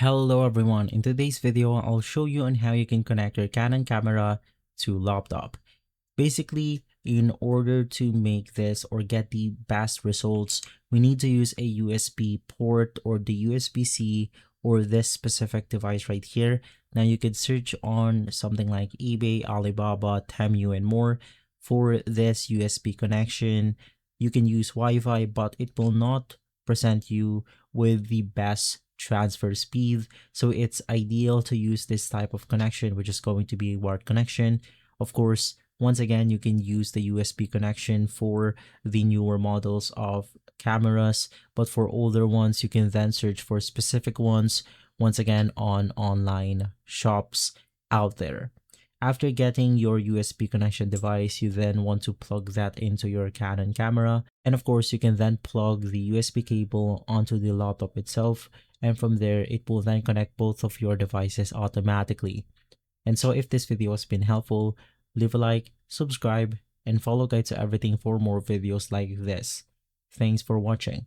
Hello everyone, in today's video I'll show you on how you can connect your Canon camera to laptop. Basically, in order to make this or get the best results, we need to use a USB port or the USB-C or this specific device right here. Now you could search on something like eBay, Alibaba, Temu and more for this USB connection. You can use Wi-Fi, but it will not present you with the best transfer speed. So it's ideal to use this type of connection, which is going to be a wired connection. Of course, once again, you can use the USB connection for the newer models of cameras, but for older ones, you can then search for specific ones, once again, on online shops out there. After getting your USB connection device, you then want to plug that into your Canon camera. And of course, you can then plug the USB cable onto the laptop itself. And from there, it will then connect both of your devices automatically. And so if this video has been helpful, leave a like, subscribe, and follow Guide to Everything for more videos like this. Thanks for watching.